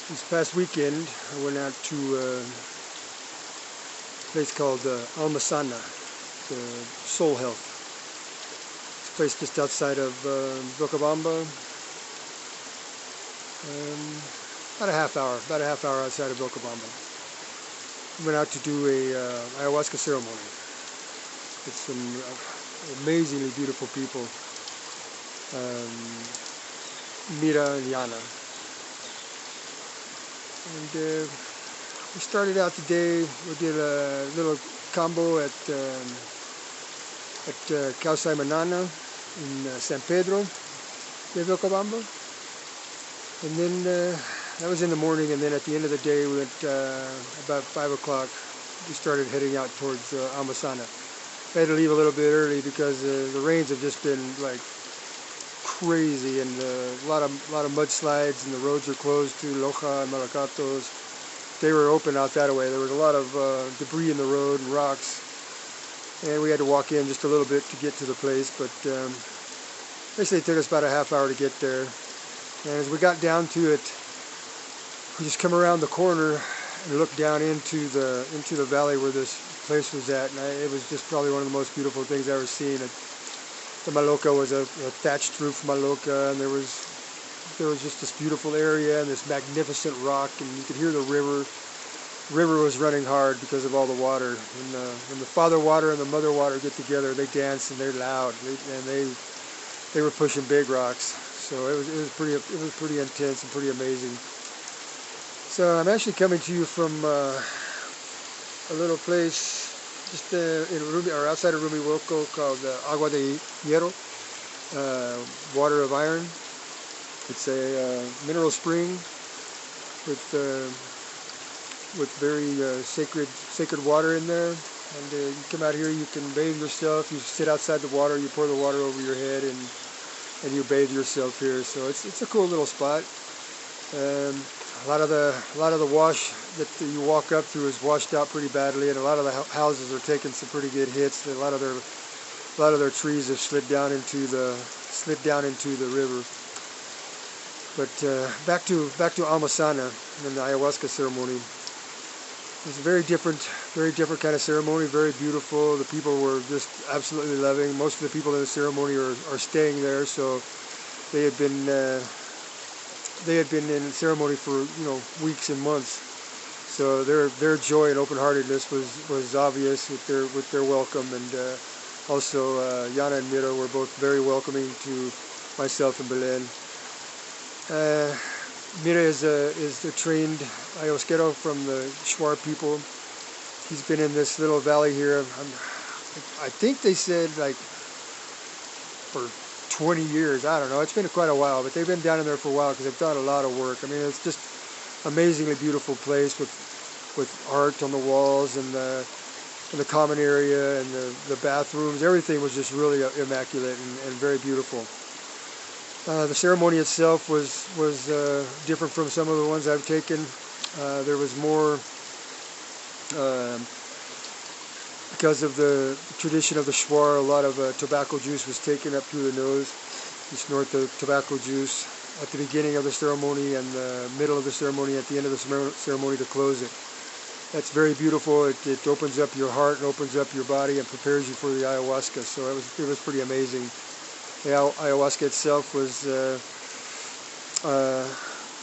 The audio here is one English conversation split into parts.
This past weekend, I went out to a place called AlmaSana, Soul Health. It's a place just outside of Vilcabamba, about a half hour outside of Vilcabamba. We went out to do a ayahuasca ceremony. It's some amazingly beautiful people, Mira and Yana. And we started out the day, we did a little combo at Causay Manana in San Pedro de Vilcabamba. And then that was in the morning, and then at the end of the day, we went about 5 o'clock, we started heading out towards AlmaSana. I had to leave a little bit early because the rains have just been like crazy, and a lot of mudslides, and the roads are closed to Loja and Malacatos. They were open out that way. There was a lot of debris in the road and rocks, and we had to walk in just a little bit to get to the place, but basically it took us about a half hour to get there. And as we got down to it, we just come around the corner and looked down into the valley where this place was at, and it was just probably one of the most beautiful things I've ever seen. The maloca was a thatched roof maloca, and there was just this beautiful area and this magnificent rock, and you could hear the river. The river was running hard because of all the water. When the father water and the mother water get together, they dance and they're loud, and they were pushing big rocks. So it was pretty intense and pretty amazing. So I'm actually coming to you from a little place just in Rumi, or outside of Rumihuilco, called Agua de Hierro, water of iron. It's a mineral spring with very sacred water in there. And you come out here, you can bathe yourself. You sit outside the water, you pour the water over your head, and you bathe yourself here. So it's a cool little spot. A lot of the wash that you walk up through is washed out pretty badly, and a lot of the houses are taking some pretty good hits. A lot of their trees have slid down into the river. But back to AlmaSana and the ayahuasca ceremony. It's a very different kind of ceremony. Very beautiful. The people were just absolutely loving. Most of the people in the ceremony are staying there, so they had been in ceremony for weeks and months. So their joy and open-heartedness was obvious with their welcome, and also Yana and Mira were both very welcoming to myself and Belen. Mira is the trained ayahuasquero from the Shuar people. He's been in this little valley here. I think they said like for 20 years. I don't know. It's been quite a while, but they've been down in there for a while because they've done a lot of work. I mean, it's just amazingly beautiful place with art on the walls, and the common area, and the bathrooms. Everything was just really immaculate and very beautiful. The ceremony itself was different from some of the ones I've taken. There was more, because of the tradition of the Shuar, a lot of tobacco juice was taken up through the nose. You snort the tobacco juice at the beginning of the ceremony and the middle of the ceremony, at the end of the ceremony to close it. That's very beautiful. It opens up your heart and opens up your body and prepares you for the ayahuasca. So it was pretty amazing. The ayahuasca itself was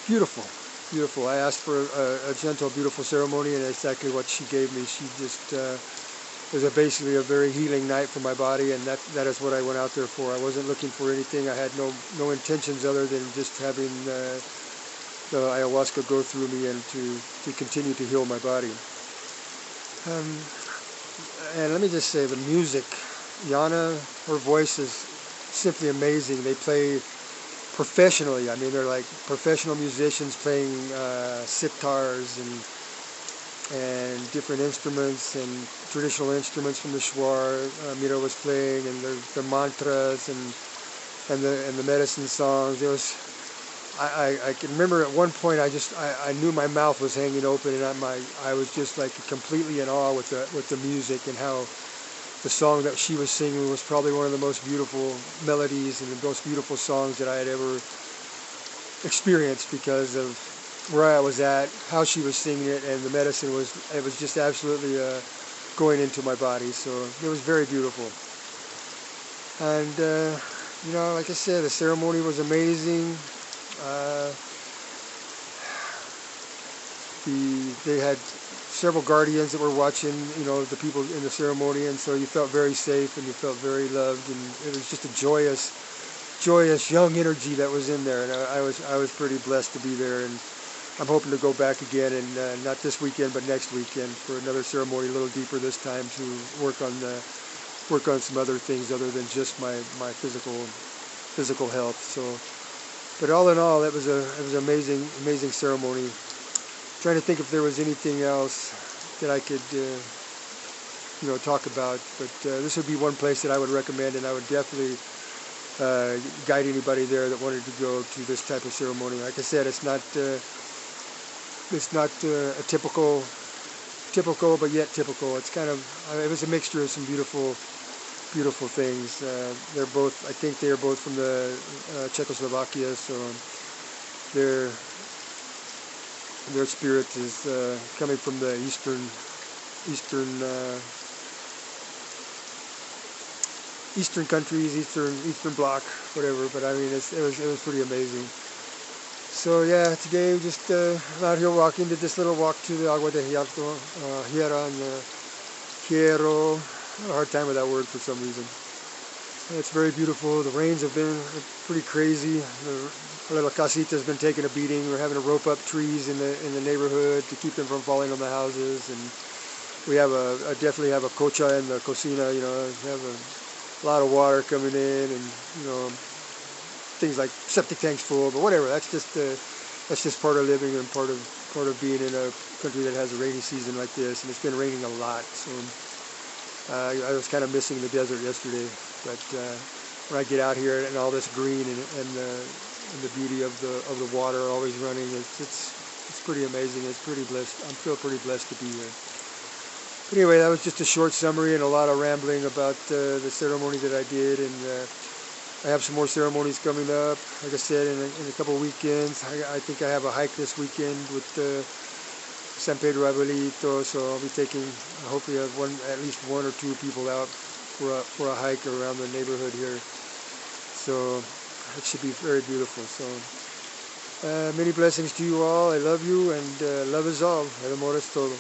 beautiful. Beautiful. I asked for a gentle, beautiful ceremony, and exactly what she gave me. She just it was basically a very healing night for my body, and that is what I went out there for. I wasn't looking for anything. I had no intentions other than just having the ayahuasca go through me and to continue to heal my body. And let me just say, the music, Yana, her voice is simply amazing. They play professionally. I mean, they're like professional musicians playing sitars and different instruments and traditional instruments from the Shuar. Mira was playing, and the mantras and the medicine songs. It was, I can remember at one point I knew my mouth was hanging open, and I was just like completely in awe with the music, and how the song that she was singing was probably one of the most beautiful melodies and the most beautiful songs that I had ever experienced, because of where I was at, how she was singing it, and the medicine was just absolutely going into my body. So it was very beautiful. And you know, like I said, the ceremony was amazing. They had several guardians that were watching, you know, the people in the ceremony, and so you felt very safe and you felt very loved, and it was just a joyous young energy that was in there, and I was pretty blessed to be there, and I'm hoping to go back again, and not this weekend but next weekend for another ceremony a little deeper this time, to work on some other things other than just my physical health. So, but all in all, it was an amazing ceremony. Trying to think if there was anything else that I could you know, talk about, but this would be one place that I would recommend, and I would definitely guide anybody there that wanted to go to this type of ceremony. Like I said, it's not a typical but yet typical. It's kind of, it was a mixture of some beautiful things. They're both, I think they are both from the Czechoslovakia, so their spirit is coming from the eastern countries, eastern bloc, whatever. But I mean, it was pretty amazing. So yeah, today we just out here walking, did this little walk to the Agua de Hierro. I have a hard time with that word for some reason. It's very beautiful. The rains have been pretty crazy. The little casita has been taking a beating. We're having to rope up trees in the neighborhood to keep them from falling on the houses, and we have definitely have a cocha in the cocina. You know, we have a lot of water coming in, and you know, things like septic tanks full, but whatever. That's just part of living and part of being in a country that has a rainy season like this, and it's been raining a lot. So I was kind of missing the desert yesterday, but when I get out here and all this green and the beauty of the water always running, it's pretty amazing. It's pretty blessed. I'm still pretty blessed to be here. But anyway, that was just a short summary and a lot of rambling about the ceremony that I did, and I have some more ceremonies coming up. Like I said, in a couple of weekends. I think I have a hike this weekend with San Pedro Abuelito, so I'll be taking, hopefully at least one or two people out for a hike around the neighborhood here. So it should be very beautiful. So many blessings to you all. I love you, and love is all. El amor es todo.